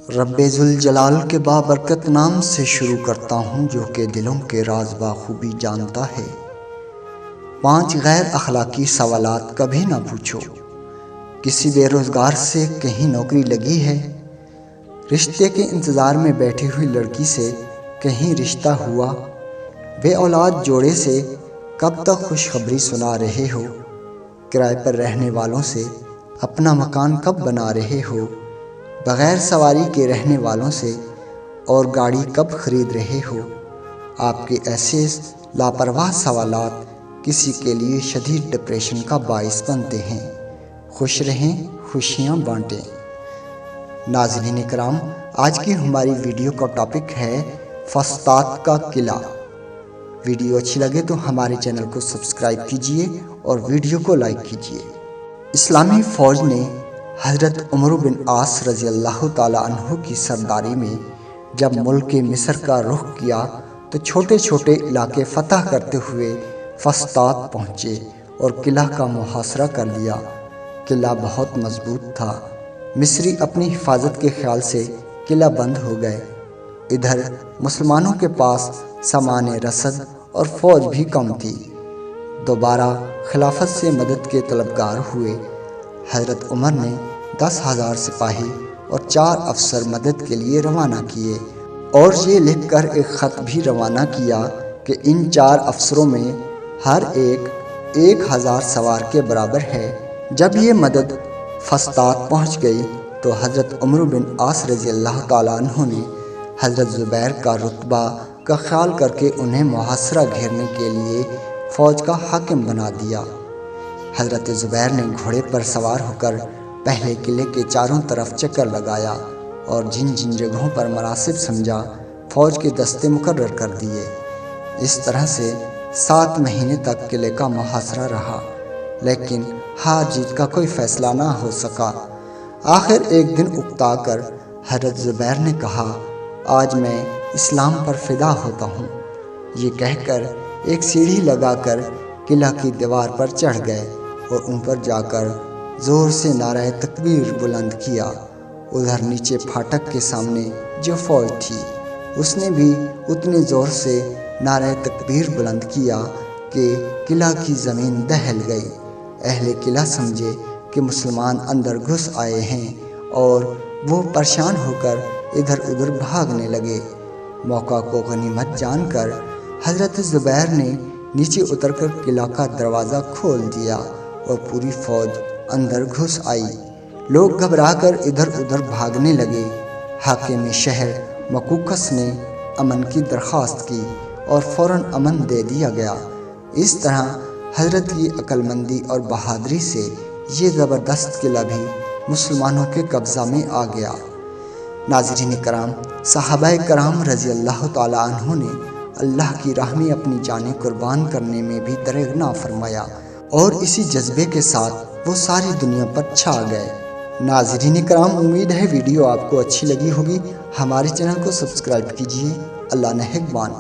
رب ذوالجلال کے بابرکت نام سے شروع کرتا ہوں جو کہ دلوں کے راز بخوبی جانتا ہے۔ 5 غیر اخلاقی سوالات کبھی نہ پوچھو۔ کسی بے روزگار سے کہیں نوکری لگی ہے؟ رشتے کے انتظار میں بیٹھی ہوئی لڑکی سے کہیں رشتہ ہوا؟ بے اولاد جوڑے سے کب تک خوشخبری سنا رہے ہو؟ کرائے پر رہنے والوں سے اپنا مکان کب بنا رہے ہو؟ بغیر سواری کے رہنے والوں سے اور گاڑی کب خرید رہے ہو؟ آپ کے ایسے لاپرواہ سوالات کسی کے لیے شدید ڈپریشن کا باعث بنتے ہیں۔ خوش رہیں، خوشیاں بانٹیں۔ ناظرین کرام، آج کی ہماری ویڈیو کا ٹاپک ہے فسطاط کا قلعہ۔ ویڈیو اچھی لگے تو ہمارے چینل کو سبسکرائب کیجئے اور ویڈیو کو لائک کیجئے۔ اسلامی فوج نے حضرت عمر بن عاص رضی اللہ تعالیٰ عنہ کی سرداری میں جب ملک مصر کا رخ کیا تو چھوٹے چھوٹے علاقے فتح کرتے ہوئے فسطاط پہنچے اور قلعہ کا محاصرہ کر لیا۔ قلعہ بہت مضبوط تھا۔ مصری اپنی حفاظت کے خیال سے قلعہ بند ہو گئے۔ ادھر مسلمانوں کے پاس سامان رسد اور فوج بھی کم تھی۔ دوبارہ خلافت سے مدد کے طلبگار ہوئے۔ حضرت عمر نے 10,000 سپاہی اور 4 افسر مدد کے لیے روانہ کیے اور یہ لکھ کر ایک خط بھی روانہ کیا کہ ان 4 افسروں میں ہر ایک 1,000 سوار کے برابر ہے۔ جب یہ مدد فسطاط پہنچ گئی تو حضرت عمر بن عاص رضی اللہ تعالیٰ عنہ نے حضرت زبیر کا رتبہ کا خیال کر کے انہیں محاصرہ گھیرنے کے لیے فوج کا حاکم بنا دیا۔ حضرت زبیر نے گھوڑے پر سوار ہو کر پہلے قلعے کے چاروں طرف چکر لگایا اور جن جن جگہوں پر مناسب سمجھا فوج کے دستے مقرر کر دیے۔ اس طرح سے 7 مہینے تک قلعے کا محاصرہ رہا، لیکن ہار جیت کا کوئی فیصلہ نہ ہو سکا۔ آخر ایک دن اکتا کر حضرت زبیر نے کہا، آج میں اسلام پر فدا ہوتا ہوں۔ یہ کہہ کر ایک سیڑھی لگا کر قلعہ کی دیوار پر چڑھ گئے اور اوپر جا کر زور سے نعرہ تکبیر بلند کیا۔ ادھر نیچے پھاٹک کے سامنے جو فوج تھی اس نے بھی اتنے زور سے نعرہ تکبیر بلند کیا کہ قلعہ کی زمین دہل گئی۔ اہل قلعہ سمجھے کہ مسلمان اندر گھس آئے ہیں اور وہ پریشان ہو کر ادھر ادھر بھاگنے لگے۔ موقع کو غنیمت جان کر حضرت زبیر نے نیچے اتر کر قلعہ کا دروازہ کھول دیا اور پوری فوج اندر گھس آئی۔ لوگ گھبرا کر ادھر ادھر بھاگنے لگے۔ حاکم شہر مقوقس نے امن کی درخواست کی اور فوراً امن دے دیا گیا۔ اس طرح حضرت کی عقل مندی اور بہادری سے یہ زبردست قلعہ بھی مسلمانوں کے قبضہ میں آ گیا۔ ناظرین کرام، صحابہ کرام رضی اللہ تعالیٰ عنہ نے اللہ کی راہ میں اپنی جانیں قربان کرنے میں بھی دریغ نہ فرمایا اور اسی جذبے کے ساتھ وہ ساری دنیا پر چھا گئے۔ ناظرین کرام، امید ہے ویڈیو آپ کو اچھی لگی ہوگی۔ ہمارے چینل کو سبسکرائب کیجیے۔ اللہ نگہبان۔